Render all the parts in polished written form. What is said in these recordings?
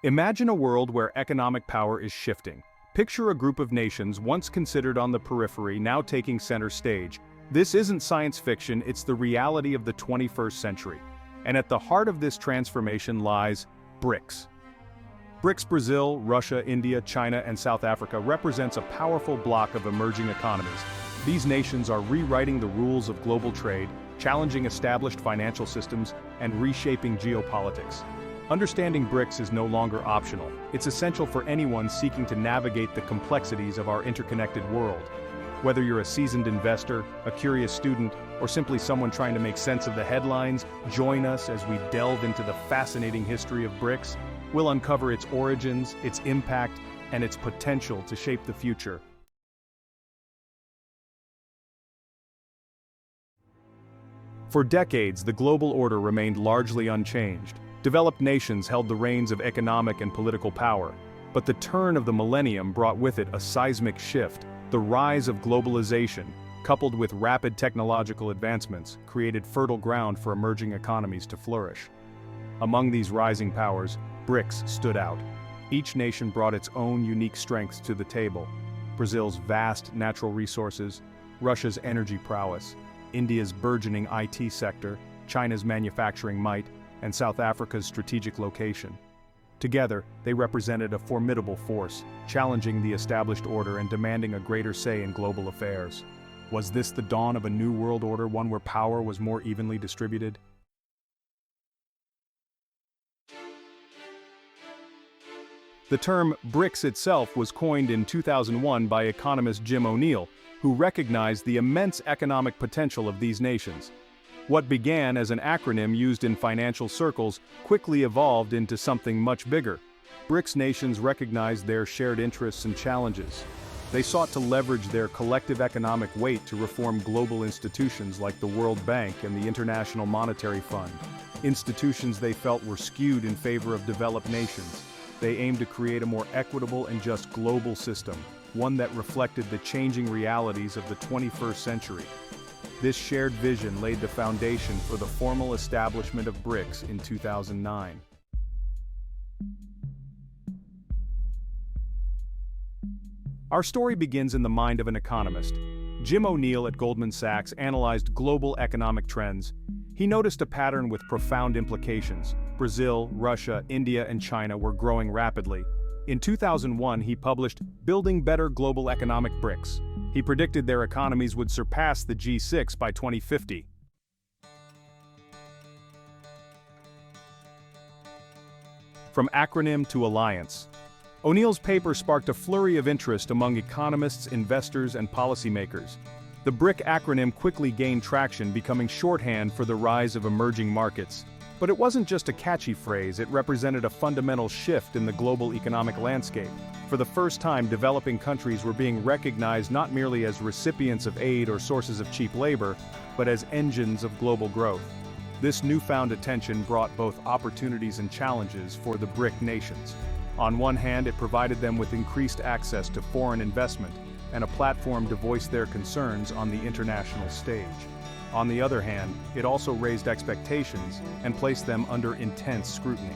Imagine a world where economic power is shifting. Picture a group of nations once considered on the periphery now taking center stage. This isn't science fiction, it's the reality of the 21st century. And at the heart of this transformation lies BRICS. BRICS Brazil, Russia, India, China, and South Africa represents a powerful bloc of emerging economies. These nations are rewriting the rules of global trade, challenging established financial systems, and reshaping geopolitics. Understanding BRICS is no longer optional. It's essential for anyone seeking to navigate the complexities of our interconnected world. Whether you're a seasoned investor, a curious student, or simply someone trying to make sense of the headlines, join us as we delve into the fascinating history of BRICS. We'll uncover its origins, its impact, and its potential to shape the future. For decades, the global order remained largely unchanged. Developed nations held the reins of economic and political power. But the turn of the millennium brought with it a seismic shift. The rise of globalization, coupled with rapid technological advancements, created fertile ground for emerging economies to flourish. Among these rising powers, BRICS stood out. Each nation brought its own unique strengths to the table. Brazil's vast natural resources, Russia's energy prowess, India's burgeoning IT sector, China's manufacturing might, and South Africa's strategic location. Together, they represented a formidable force, challenging the established order and demanding a greater say in global affairs. Was this the dawn of a new world order, one where power was more evenly distributed? The term BRICS itself was coined in 2001 by economist Jim O'Neill, who recognized the immense economic potential of these nations. What began as an acronym used in financial circles quickly evolved into something much bigger. BRICS nations recognized their shared interests and challenges. They sought to leverage their collective economic weight to reform global institutions like the World Bank and the International Monetary Fund. Institutions they felt were skewed in favor of developed nations. They aimed to create a more equitable and just global system, one that reflected the changing realities of the 21st century. This shared vision laid the foundation for the formal establishment of BRICS in 2009. Our story begins in the mind of an economist. Jim O'Neill at Goldman Sachs analyzed global economic trends. He noticed a pattern with profound implications. Brazil, Russia, India, and China were growing rapidly. In 2001, he published Building Better Global Economic BRICS. He predicted their economies would surpass the G6 by 2050. From acronym to alliance. O'Neill's paper sparked a flurry of interest among economists, investors, and policymakers. The BRIC acronym quickly gained traction, becoming shorthand for the rise of emerging markets. But it wasn't just a catchy phrase, it represented a fundamental shift in the global economic landscape. For the first time, developing countries were being recognized not merely as recipients of aid or sources of cheap labor, but as engines of global growth. This newfound attention brought both opportunities and challenges for the BRIC nations. On one hand, it provided them with increased access to foreign investment and a platform to voice their concerns on the international stage. On the other hand, it also raised expectations and placed them under intense scrutiny.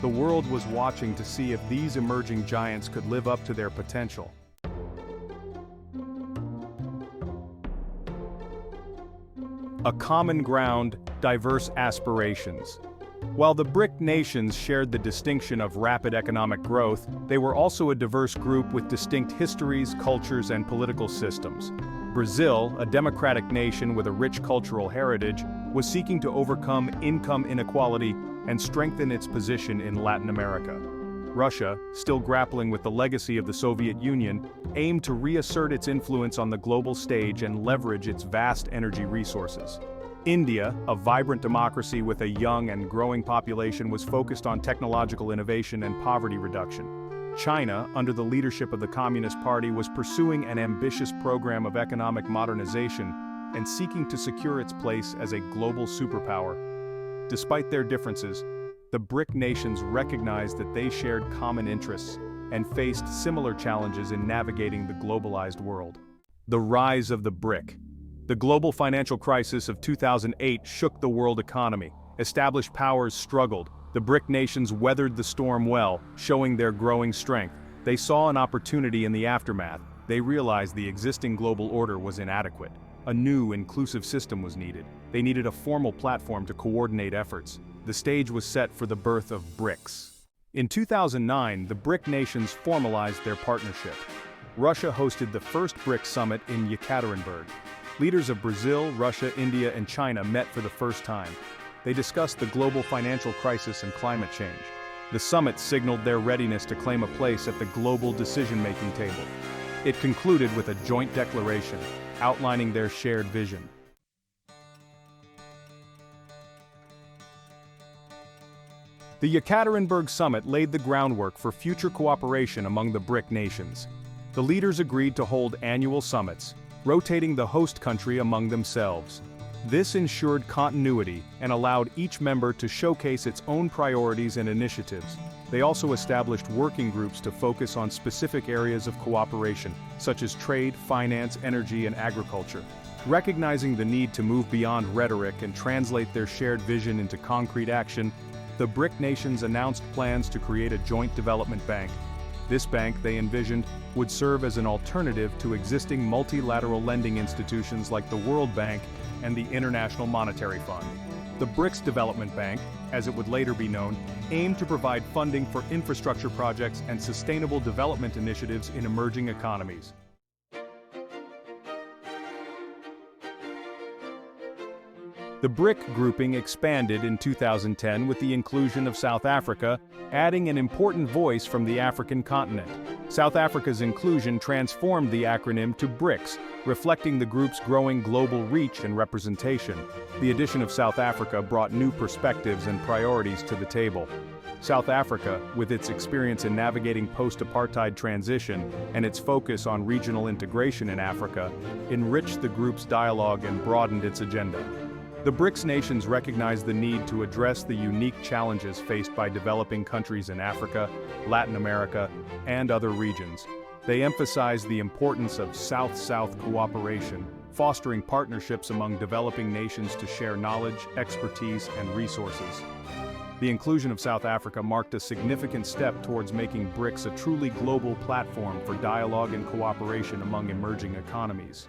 The world was watching to see if these emerging giants could live up to their potential. A common ground, diverse aspirations. While the BRIC nations shared the distinction of rapid economic growth, they were also a diverse group with distinct histories, cultures, and political systems. Brazil, a democratic nation with a rich cultural heritage, was seeking to overcome income inequality and strengthen its position in Latin America. Russia, still grappling with the legacy of the Soviet Union, aimed to reassert its influence on the global stage and leverage its vast energy resources. India, a vibrant democracy with a young and growing population, was focused on technological innovation and poverty reduction. China, under the leadership of the Communist Party, was pursuing an ambitious program of economic modernization and seeking to secure its place as a global superpower. Despite their differences, the BRIC nations recognized that they shared common interests and faced similar challenges in navigating the globalized world. The rise of the BRIC. The global financial crisis of 2008 shook the world economy. Established powers struggled, The BRIC nations weathered the storm well, showing their growing strength. They saw an opportunity in the aftermath. They realized the existing global order was inadequate. A new, inclusive system was needed. They needed a formal platform to coordinate efforts. The stage was set for the birth of BRICS. In 2009, the BRIC nations formalized their partnership. Russia hosted the first BRICS summit in Yekaterinburg. Leaders of Brazil, Russia, India, and China met for the first time. They discussed the global financial crisis and climate change. The summit signaled their readiness to claim a place at the global decision-making table. It concluded with a joint declaration, outlining their shared vision. The Yekaterinburg summit laid the groundwork for future cooperation among the BRIC nations. The leaders agreed to hold annual summits, rotating the host country among themselves. This ensured continuity and allowed each member to showcase its own priorities and initiatives. They also established working groups to focus on specific areas of cooperation, such as trade, finance, energy, and agriculture. Recognizing the need to move beyond rhetoric and translate their shared vision into concrete action, the BRIC nations announced plans to create a joint development bank. This bank, they envisioned, would serve as an alternative to existing multilateral lending institutions like the World Bank and the International Monetary Fund. The BRICS Development Bank, as it would later be known, aimed to provide funding for infrastructure projects and sustainable development initiatives in emerging economies. The BRIC grouping expanded in 2010 with the inclusion of South Africa, adding an important voice from the African continent. South Africa's inclusion transformed the acronym to BRICS, reflecting the group's growing global reach and representation. The addition of South Africa brought new perspectives and priorities to the table. South Africa, with its experience in navigating post-apartheid transition and its focus on regional integration in Africa, enriched the group's dialogue and broadened its agenda. The BRICS nations recognize the need to address the unique challenges faced by developing countries in Africa, Latin America, and other regions. They emphasize the importance of South-South cooperation, fostering partnerships among developing nations to share knowledge, expertise, and resources. The inclusion of South Africa marked a significant step towards making BRICS a truly global platform for dialogue and cooperation among emerging economies.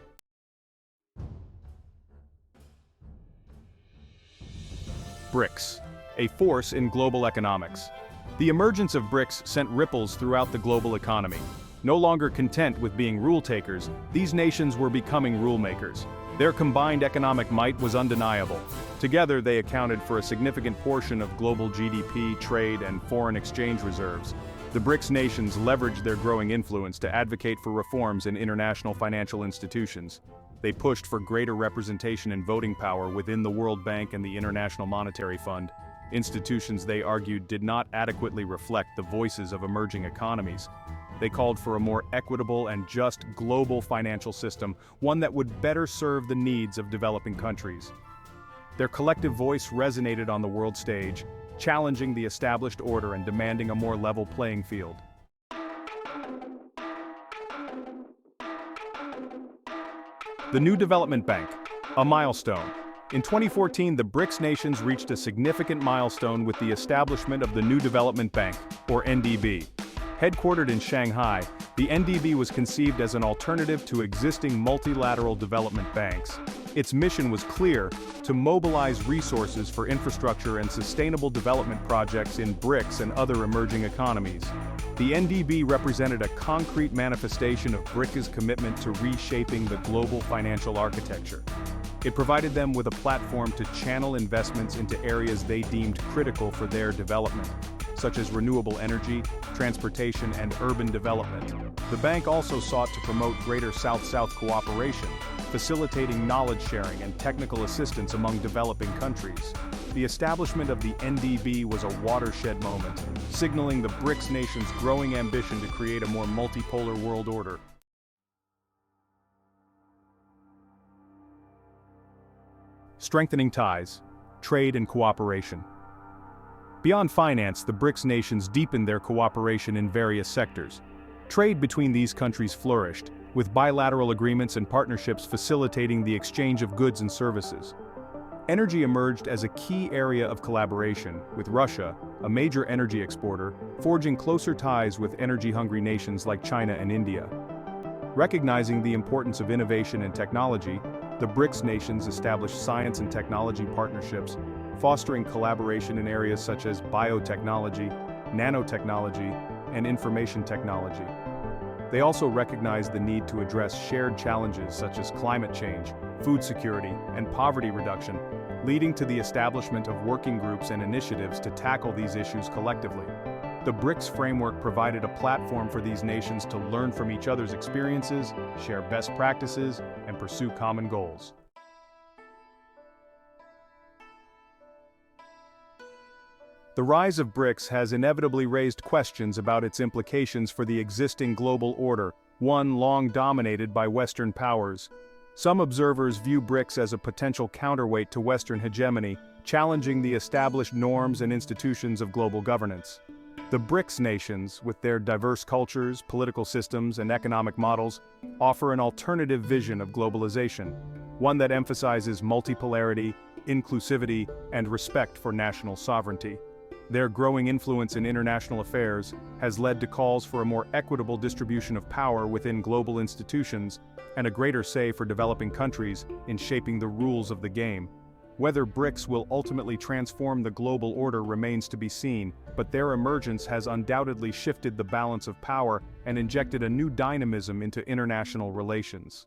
BRICS, a force in global economics. The emergence of BRICS sent ripples throughout the global economy. No longer content with being rule-takers, these nations were becoming rule-makers. Their combined economic might was undeniable. Together, they accounted for a significant portion of global GDP, trade, and foreign exchange reserves. The BRICS nations leveraged their growing influence to advocate for reforms in international financial institutions. They pushed for greater representation and voting power within the World Bank and the International Monetary Fund. Institutions, they argued, did not adequately reflect the voices of emerging economies. They called for a more equitable and just global financial system, one that would better serve the needs of developing countries. Their collective voice resonated on the world stage, challenging the established order and demanding a more level playing field. The New Development Bank, a milestone. In 2014, the BRICS nations reached a significant milestone with the establishment of the New Development Bank, or NDB. Headquartered in Shanghai, the NDB was conceived as an alternative to existing multilateral development banks. Its mission was clear: to mobilize resources for infrastructure and sustainable development projects in BRICS and other emerging economies. The NDB represented a concrete manifestation of BRICS' commitment to reshaping the global financial architecture. It provided them with a platform to channel investments into areas they deemed critical for their development, such as renewable energy, transportation, and urban development. The bank also sought to promote greater South-South cooperation, facilitating knowledge sharing and technical assistance among developing countries. The establishment of the NDB was a watershed moment, signaling the BRICS nations' growing ambition to create a more multipolar world order. Strengthening ties, trade and cooperation. Beyond finance, the BRICS nations deepened their cooperation in various sectors. Trade between these countries flourished, with bilateral agreements and partnerships facilitating the exchange of goods and services. Energy emerged as a key area of collaboration, with Russia, a major energy exporter, forging closer ties with energy-hungry nations like China and India. Recognizing the importance of innovation and technology, the BRICS nations established science and technology partnerships, fostering collaboration in areas such as biotechnology, nanotechnology, and information technology. They also recognized the need to address shared challenges such as climate change, food security, and poverty reduction, leading to the establishment of working groups and initiatives to tackle these issues collectively. The BRICS framework provided a platform for these nations to learn from each other's experiences, share best practices, and pursue common goals. The rise of BRICS has inevitably raised questions about its implications for the existing global order, one long dominated by Western powers. Some observers view BRICS as a potential counterweight to Western hegemony, challenging the established norms and institutions of global governance. The BRICS nations, with their diverse cultures, political systems, and economic models, offer an alternative vision of globalization, one that emphasizes multipolarity, inclusivity, and respect for national sovereignty. Their growing influence in international affairs has led to calls for a more equitable distribution of power within global institutions and a greater say for developing countries in shaping the rules of the game. Whether BRICS will ultimately transform the global order remains to be seen, but their emergence has undoubtedly shifted the balance of power and injected a new dynamism into international relations.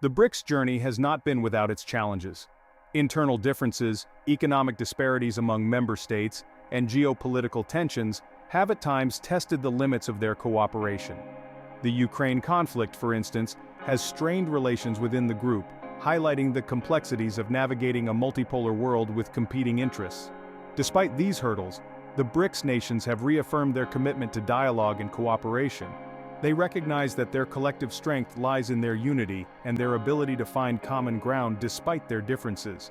The BRICS journey has not been without its challenges. Internal differences, economic disparities among member states, and geopolitical tensions have at times tested the limits of their cooperation. The Ukraine conflict, for instance, has strained relations within the group, highlighting the complexities of navigating a multipolar world with competing interests. Despite these hurdles, the BRICS nations have reaffirmed their commitment to dialogue and cooperation. They recognize that their collective strength lies in their unity and their ability to find common ground despite their differences.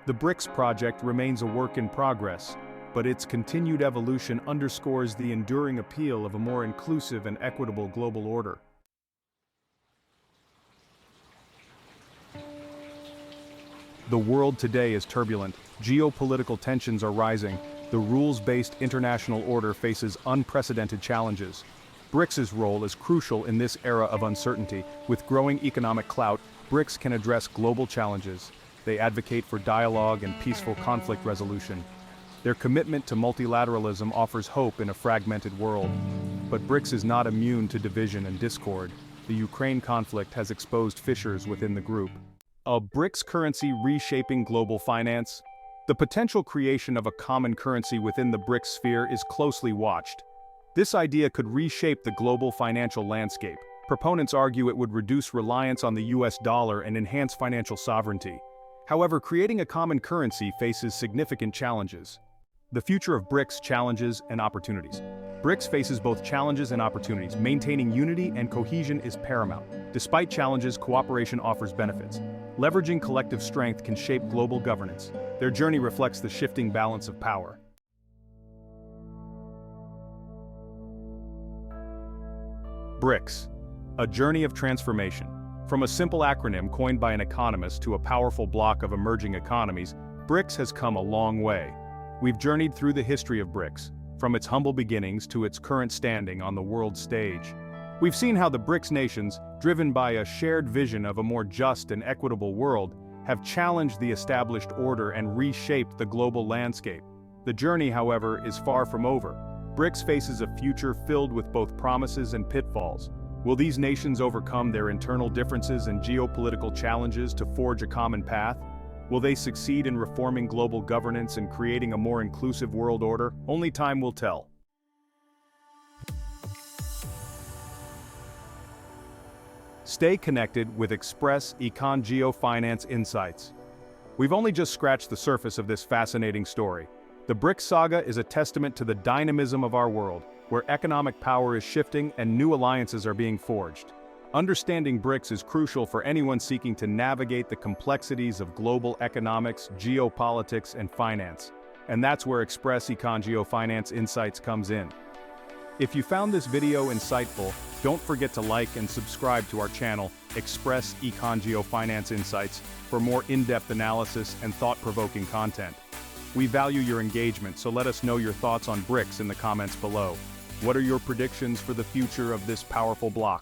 The BRICS project remains a work in progress, but its continued evolution underscores the enduring appeal of a more inclusive and equitable global order. The world today is turbulent, geopolitical tensions are rising, the rules-based international order faces unprecedented challenges. BRICS's role is crucial in this era of uncertainty. With growing economic clout, BRICS can address global challenges. They advocate for dialogue and peaceful conflict resolution. Their commitment to multilateralism offers hope in a fragmented world. But BRICS is not immune to division and discord. The Ukraine conflict has exposed fissures within the group. A BRICS currency reshaping global finance? The potential creation of a common currency within the BRICS sphere is closely watched. This idea could reshape the global financial landscape. Proponents argue it would reduce reliance on the US dollar and enhance financial sovereignty. However, creating a common currency faces significant challenges. The future of BRICS: challenges and opportunities. BRICS faces both challenges and opportunities. Maintaining unity and cohesion is paramount. Despite challenges, cooperation offers benefits. Leveraging collective strength can shape global governance. Their journey reflects the shifting balance of power. BRICS, a journey of transformation. From a simple acronym coined by an economist to a powerful block of emerging economies, BRICS has come a long way. We've journeyed through the history of BRICS, from its humble beginnings to its current standing on the world stage. We've seen how the BRICS nations, driven by a shared vision of a more just and equitable world, have challenged the established order and reshaped the global landscape. The journey, however, is far from over. BRICS faces a future filled with both promises and pitfalls. Will these nations overcome their internal differences and geopolitical challenges to forge a common path? Will they succeed in reforming global governance and creating a more inclusive world order? Only time will tell. Stay connected with Express Econ Geofinance Insights. We've only just scratched the surface of this fascinating story. The BRICS saga is a testament to the dynamism of our world, where economic power is shifting and new alliances are being forged. Understanding BRICS is crucial for anyone seeking to navigate the complexities of global economics, geopolitics, and finance. And that's where Express Econ Geofinance Insights comes in. If you found this video insightful, don't forget to like and subscribe to our channel, Express Econ Geofinance Insights, for more in-depth analysis and thought-provoking content. We value your engagement, so let us know your thoughts on BRICS in the comments below. What are your predictions for the future of this powerful bloc?